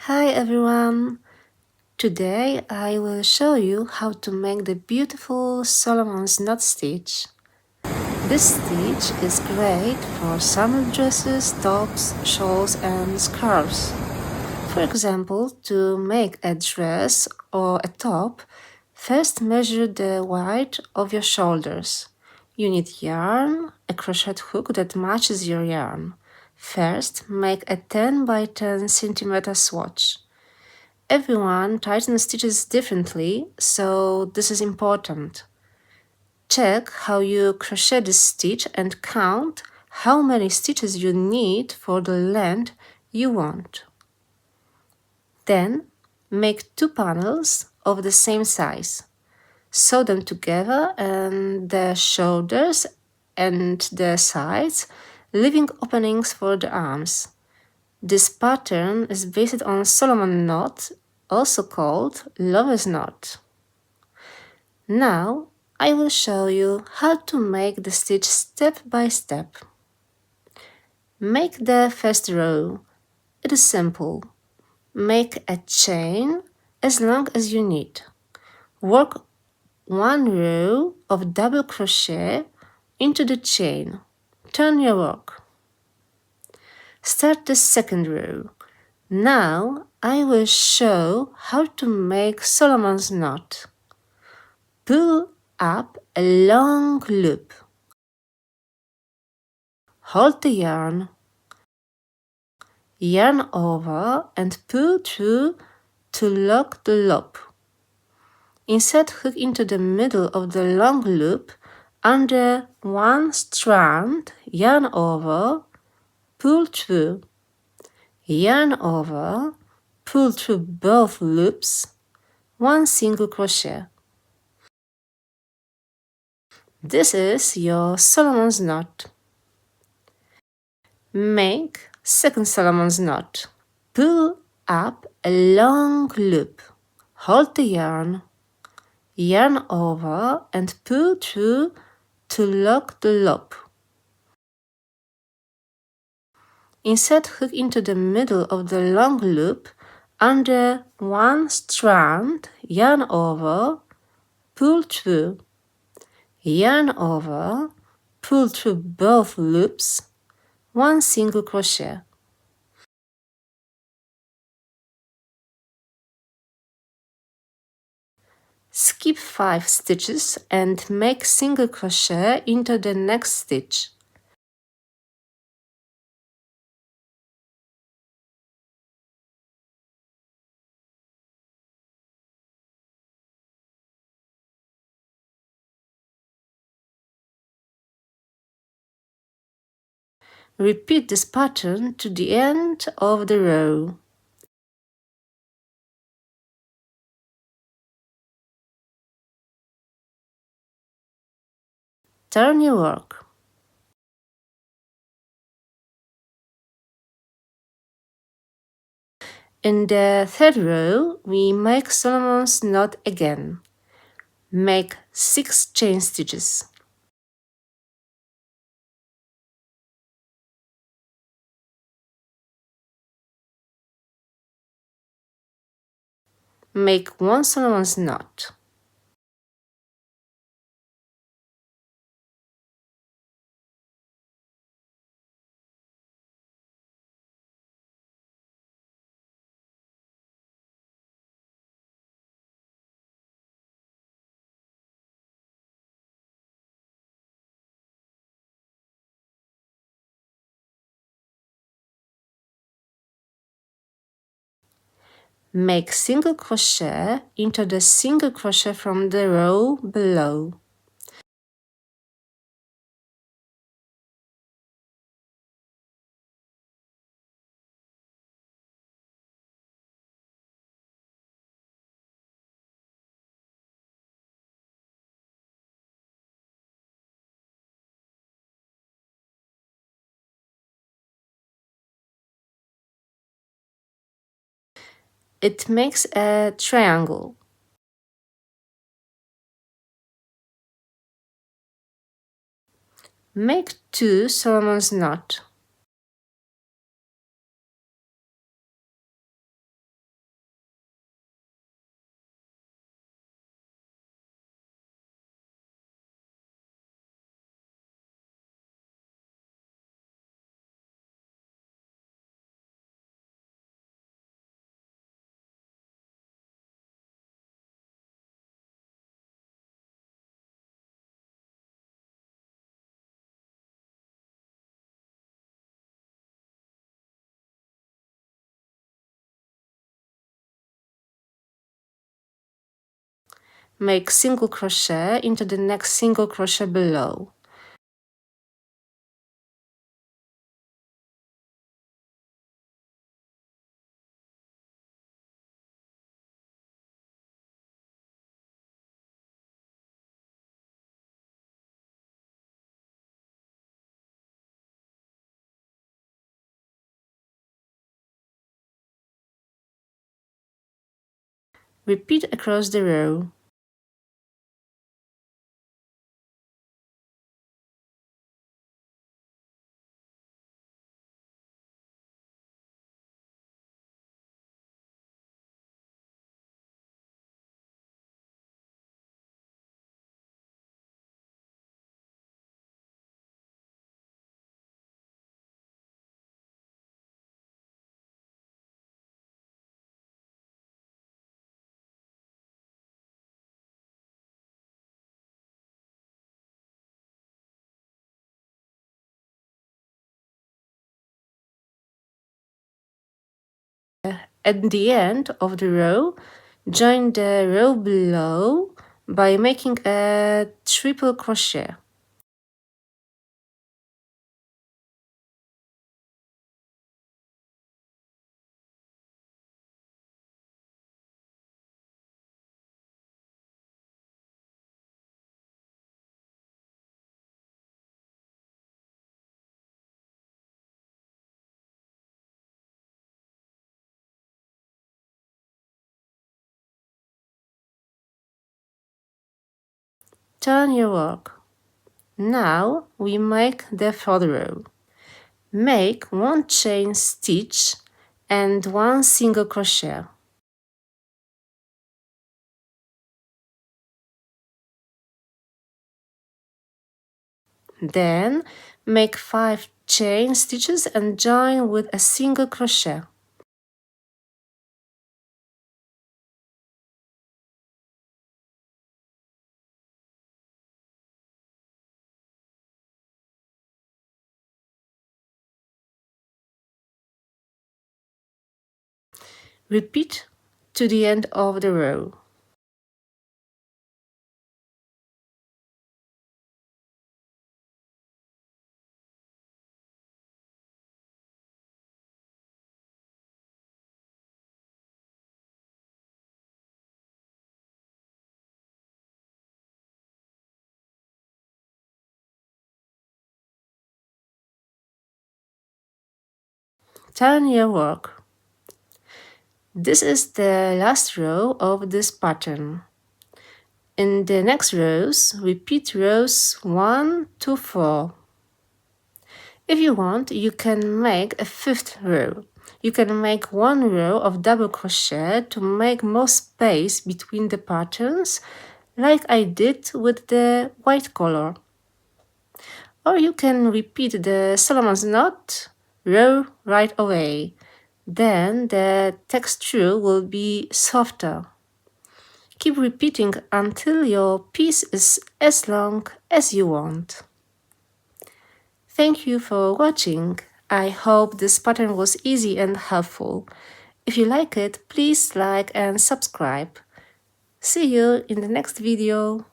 Hi everyone! Today I will show you how to make the beautiful Solomon's knot stitch. This stitch is great for summer dresses, tops, shawls and scarves. For example, to make a dress or a top, first measure the width of your shoulders. You need yarn, a crochet hook that matches your yarn. First, make a 10 by 10 cm swatch. Everyone tightens stitches differently, so this is important. Check how you crochet the stitch and count how many stitches you need for the length you want. Then, make 2 panels of the same size. Sew them together and the shoulders and the sides, leaving openings for the arms. This pattern is based on Solomon knot, also called lover's knot. Now I will show you how to make the stitch step by step. Make the first row. It is simple. Make a chain as long as you need. Work 1 row of double crochet into the chain. Turn your work. Start the second row. Now I will show how to make Solomon's knot. Pull up a long loop. Hold the yarn. Yarn over and pull through to lock the loop. Insert hook into the middle of the long loop under one strand, yarn over, pull through. Yarn over, pull through both loops, 1 single crochet. This is your Solomon's knot. Make second Solomon's knot. Pull up a long loop. Hold the yarn. Yarn over and pull through to lock the loop. Insert hook into the middle of the long loop under one strand, yarn over, pull through. Yarn over, pull through both loops, 1 single crochet. Skip 5 stitches and make single crochet into the next stitch. Repeat this pattern to the end of the row. Turn your work. In the third row, we make Solomon's knot again. Make 6 chain stitches. Make 1 Solomon's knot. Make single crochet into the single crochet from the row below. It makes a triangle. Make 2 Solomon's knot. make single crochet into the next single crochet below. Repeat across the row. At the end of the row, join the row below by making a triple crochet. Turn your work. Now we make the third row. Make one chain stitch and one single crochet. Then make 5 chain stitches and join with a single crochet. Repeat to the end of the row. Turn your work. This is the last row of this pattern. In the next rows, repeat rows 1 to 4. If you want, you can make a 5th row. You can make one row of double crochet to make more space between the patterns, like I did with the white color. Or you can repeat the Solomon's knot row right away. Then the texture will be softer. Keep repeating until your piece is as long as you want. Thank you for watching. I hope this pattern was easy and helpful. If you like it, please like and subscribe. See you in the next video.